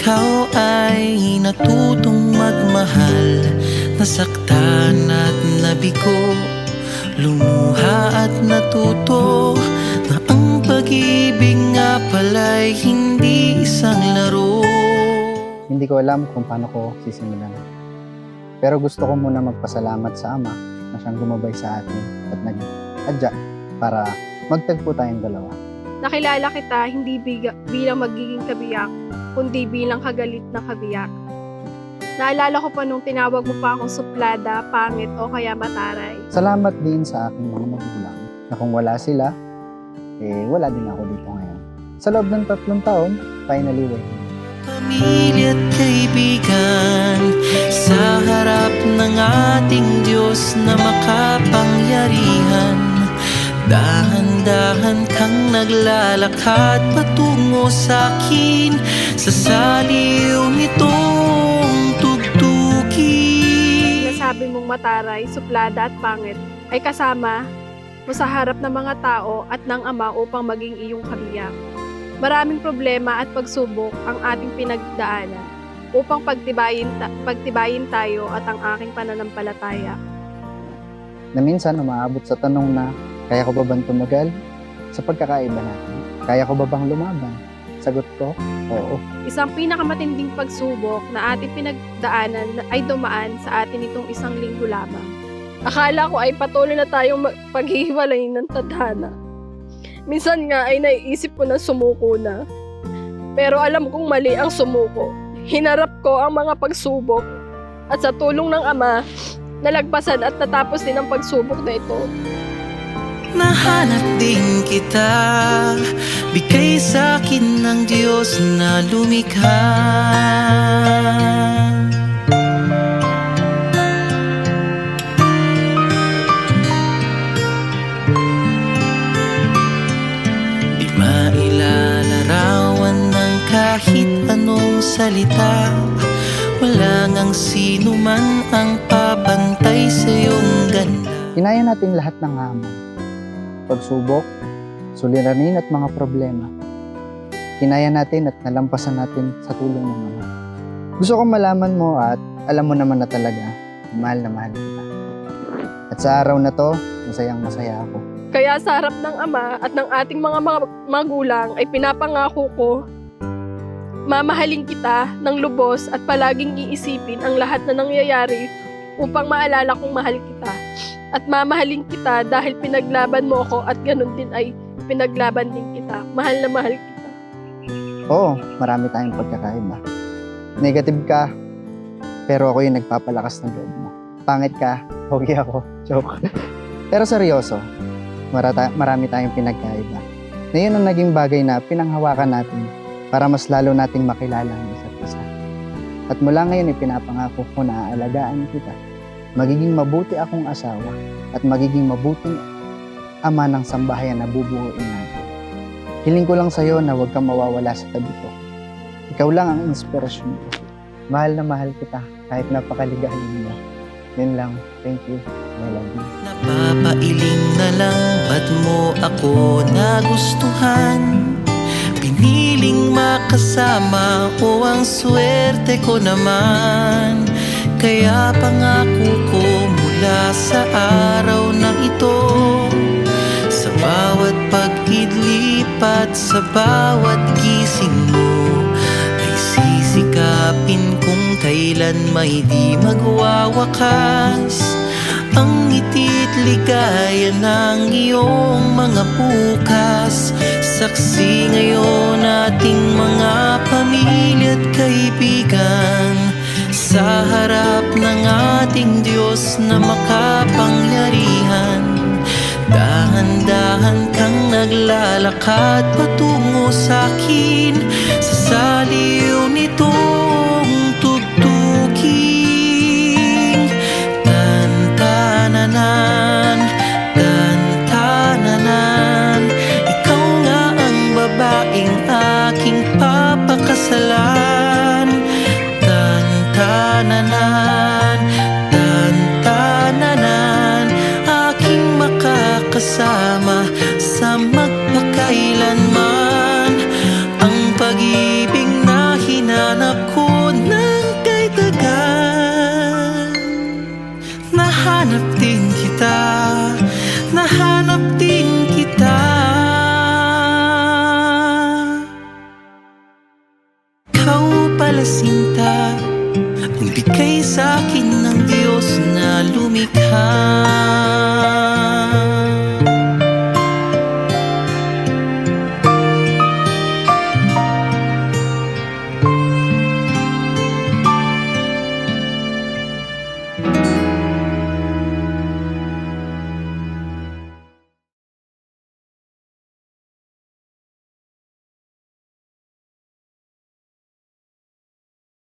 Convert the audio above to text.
ikaw ay natutong magmahal, nasaktan at nabigo, lumuha at natuto na ang pag-ibig nga pala'y hindi isang laro. Hindi ko alam kung paano ko sisimulan. Pero gusto ko muna magpasalamat sa Ama na siyang gumabay sa atin at nag-adya para magtagpo tayong dalawa. Nakilala kita hindi bilang magiging kabiyak, kundi bilang kagalit na kabiyak. Naalala ko pa nung tinawag mo pa akong suplada, pangit o kaya mataray. Salamat din sa aking mga magulang na kung wala sila, wala din ako dito ngayon. Sa loob ng 3 taon, finally waiting. Pamilya at kaibigan, sa harap ng ating Diyos na makapangyarihan, dahan-dahan kang naglalakad patungo sa akin, sa saliw nitong tugtugin. Sinasabi mong mataray, suplada at pangit ay kasama mo sa harap ng mga tao at ng Ama upang maging iyong kabiyak. Maraming problema at pagsubok ang ating pinagdaanan upang pagtibayin tayo at ang aking pananampalataya. Na minsan umaabot sa tanong na, kaya ko ba bang tumagal sa pagkakaiba natin? Kaya ko ba bang lumaban? Sagot ko, oo. Isang pinakamatinding pagsubok na ating pinagdaanan ay dumaan sa atin itong 1 linggo lamang. Akala ko ay patuloy na tayong paghihiwalay ng tadhana. Minsan nga ay naiisip ko na sumuko na. Pero alam kong mali ang sumuko. Hinarap ko ang mga pagsubok at sa tulong ng Ama, nalagpasan at natapos din ang pagsubok na ito. Nahanap din kita, bigay sa akin ng Diyos na lumikha. Di mailalarawan ng kahit anong salita, wala ngang sino man ang pabantay sa iyong ganda. Kinaya natin lahat ng hamon, pagsubok, suliranin at mga problema. Kinaya natin at nalampasan natin sa tulong ng Ama. Gusto kong malaman mo at alam mo naman na talaga, mahal na mahal kita. At sa araw na to, masayang masaya ako. Kaya sa harap ng Ama at ng ating mga magulang ay pinapangako ko, mamahalin kita ng lubos at palaging iisipin ang lahat na nangyayari upang maalala kong mahal kita. At mamahalin kita dahil pinaglaban mo ako at ganun din ay pinaglaban din kita. Mahal na mahal kita. Oo, marami tayong pagkakaiba. Negative ka, pero ako yung nagpapalakas ng loob mo. Pangit ka, pogi ako. Joke. Pero seryoso, marami tayong pinagkaiba. Na yun ang naging bagay na pinanghawakan natin para mas lalo nating makilala ang isa't isa. At mula ngayon, ipinapangako ko na aalagaan kita. Magiging mabuti akong asawa at magiging mabuting ama ng sambahayan na bubuuin natin. Hiling ko lang sa'yo na huwag kang mawawala sa tabi ko. Ikaw lang ang inspirasyon ko. Mahal na mahal kita kahit napakaligalig mo. Yun lang. Thank you. I love you. Napapailing na lang, ba't mo ako nagustuhan? Piniling makasama o ang swerte ko naman. Kaya pangako ko mula sa araw na ito, sa bawat pag-idlip at sa bawat gising mo, ay sisikapin kung kailan may di magwawakas ang ngiti't ligaya ng iyong mga bukas. Saksi ngayon ating mga pamilya at kaibigan, sa harap ng ating Diyos na makapangyarihan, dahan-dahan kang naglalakad patungo sa akin, sa saliw nitong tugtugin. Tan-tananan, tan-tananan, ikaw nga ang babaeng aking papakasalan. Tan-tananan, tan-tananan, aking makakasama sa magpakailanman. Ang pag-ibig na hinatid Hanap ko ng kay tagal. Nahanap din kita, nahanap din kita. Ikaw pala sinta, ang bigay sa akin ng Diyos na lumikha.